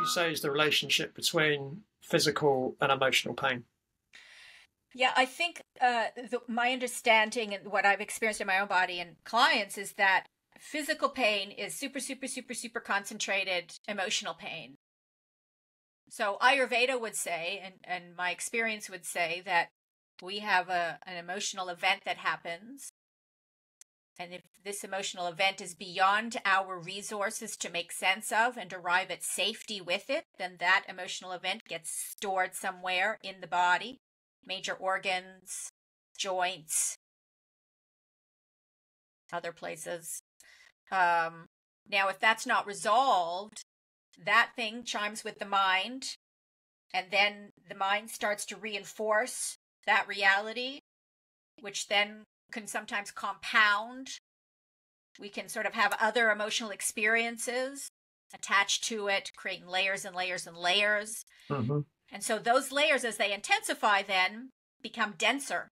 say is the relationship between physical and emotional pain? Yeah, I think my understanding and what I've experienced in my own body and clients is that physical pain is super, super, super, super concentrated emotional pain. So Ayurveda would say, and my experience would say, that we have an emotional event that happens. And if this emotional event is beyond our resources to make sense of and arrive at safety with it, then that emotional event gets stored somewhere in the body, major organs, joints, other places. Now, if that's not resolved, that thing chimes with the mind, and then the mind starts to reinforce that reality, which then can sometimes compound. We can sort of have other emotional experiences attached to it, creating layers and layers and layers. Mm-hmm. And so those layers, as they intensify, then become denser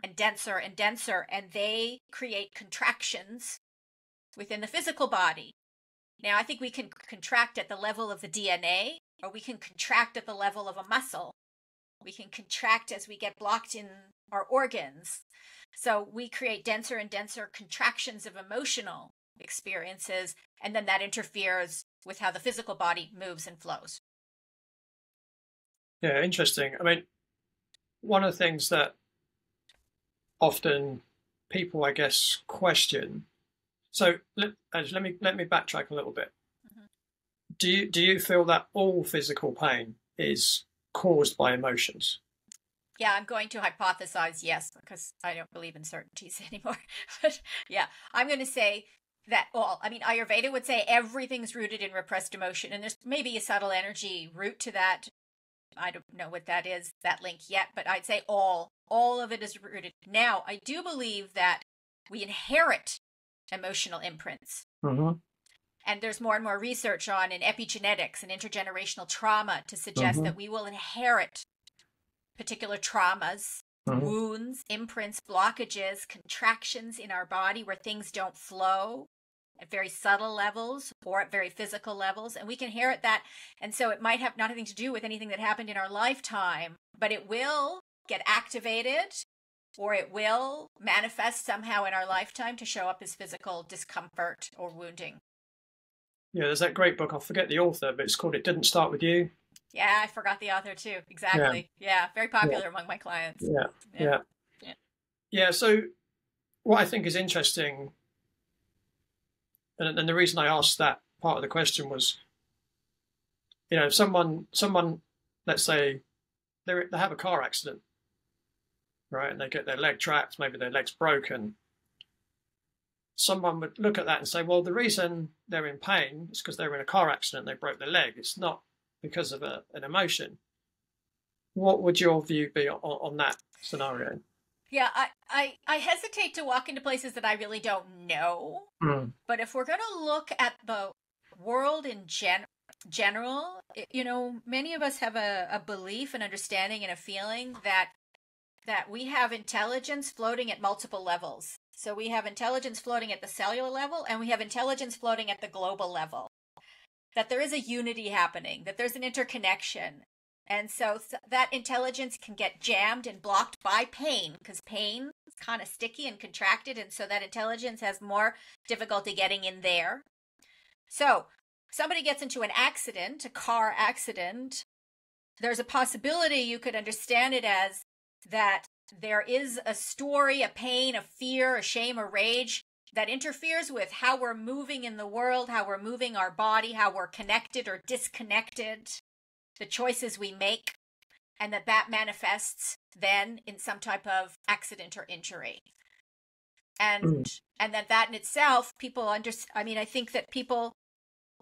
and denser and denser, and they create contractions within the physical body. Now, I think we can contract at the level of the DNA, or we can contract at the level of a muscle. We can contract as we get blocked in our organs. So we create denser and denser contractions of emotional experiences, and then that interferes with how the physical body moves and flows. Yeah, interesting. I mean, one of the things that often people, I guess, question. So let me backtrack a little bit. Mm-hmm. Do you feel that all physical pain is caused by emotions? Yeah, I'm going to hypothesize yes, because I don't believe in certainties anymore. But yeah, I'm going to say that all. I mean, Ayurveda would say everything's rooted in repressed emotion, and there's maybe a subtle energy root to that. I don't know what that is, that link yet, but I'd say all of it is rooted. Now, I do believe that we inherit emotional imprints. Mm-hmm. And there's more and more research on in epigenetics and intergenerational trauma to suggest Mm-hmm. that we will inherit particular traumas, Mm-hmm. wounds, imprints, blockages, contractions in our body where things don't flow at very subtle levels or at very physical levels. And we can inherit that. And so it might have nothing to do with anything that happened in our lifetime, but it will get activated or it will manifest somehow in our lifetime to show up as physical discomfort or wounding. Yeah, there's that great book. I forget the author, but it's called "It Didn't Start with You." Yeah, I forgot the author too. Yeah, Exactly. Yeah, very yeah, popular among my clients. yeah, Yeah. yeah, Yeah. yeah. So what I think is interesting, and the reason I asked that part of the question was, if someone, let's say they have a car accident, right, and they get their leg trapped, maybe their leg's broken. Someone would look at that and say, well, the reason they're in pain is because they were in a car accident, they broke their leg. It's not because of an emotion. What would your view be on that scenario? Yeah, I hesitate to walk into places that I really don't know. Mm. But if we're going to look at the world in general, many of us have a belief, an understanding, and a feeling that we have intelligence floating at multiple levels. So we have intelligence floating at the cellular level, and we have intelligence floating at the global level. That there is a unity happening, that there's an interconnection. And so that intelligence can get jammed and blocked by pain, because pain is kind of sticky and contracted. And so that intelligence has more difficulty getting in there. So somebody gets into an accident, a car accident, there's a possibility you could understand it as that there is a story, a pain, a fear, a shame, a rage that interferes with how we're moving in the world, how we're moving our body, how we're connected or disconnected, the choices we make, and that manifests then in some type of accident or injury. Mm. And that in itself, I think that people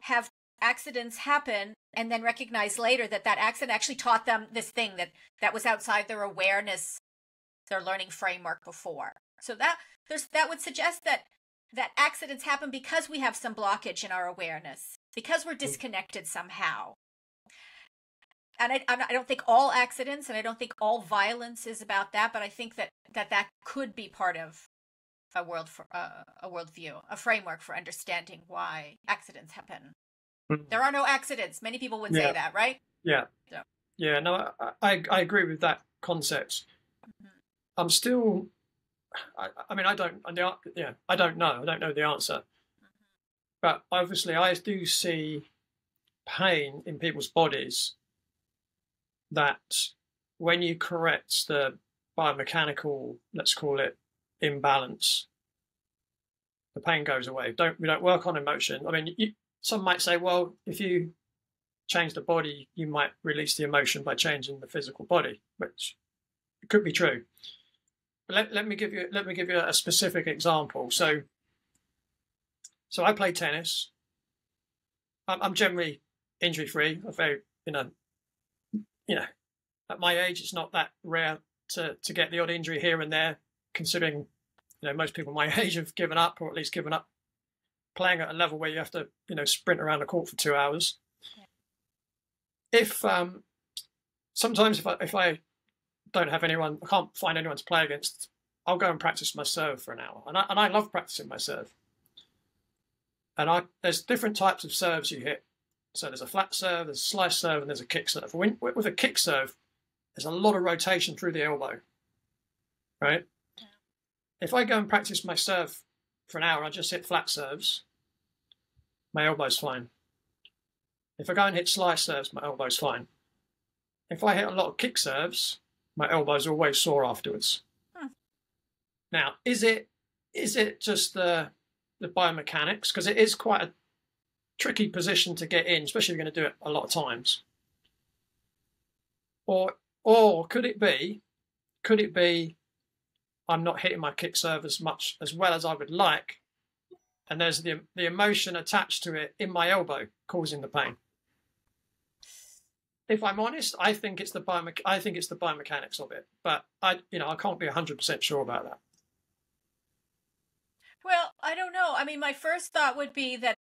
have accidents happen and then recognize later that accident actually taught them this thing that was outside their awareness, their learning framework before. So that would suggest that accidents happen because we have some blockage in our awareness, because we're disconnected somehow. And I don't think all accidents, and I don't think all violence is about that, but I think that could be part of a worldview, a framework for understanding why accidents happen. Mm. There are no accidents. Many people would Yeah, say that, right? yeah, So, yeah. No, I agree with that concept. mhm, I'm still. I mean, I don't. Yeah, I don't know. I don't know the answer. mhm. But obviously, I do see pain in people's bodies that when you correct the biomechanical, let's call it, imbalance, the pain goes away. We don't work on emotion. I mean, some might say, well, if you change the body, you might release the emotion by changing the physical body, which could be true. But let me give you a specific example. So I play tennis. I'm generally injury free. I'm very, you know, at my age, it's not that rare to get the odd injury here and there, considering most people my age have given up, or at least given up playing at a level where you have to sprint around the court for 2 hours. If sometimes if I don't have anyone, I can't find anyone to play against, I'll go and practice my serve for an hour, and I love practicing my serve. And there's different types of serves you hit. So there's a flat serve, there's a slice serve, and there's a kick serve. With a kick serve, there's a lot of rotation through the elbow, right? Yeah. If I go and practice my serve for an hour, I just hit flat serves, my elbow's fine. If I go and hit slice serves, my elbow's fine. If I hit a lot of kick serves, my elbow's always sore afterwards. Now, is it just the biomechanics? Because it is quite a tricky position to get in, especially if you're going to do it a lot of times. Or could it be I'm not hitting my kick serve as well as I would like, and there's the emotion attached to it in my elbow causing the pain? If I'm honest, I think it's the biomechanics of it, but I can't be 100% sure about that. Well, I don't know. I mean, my first thought would be that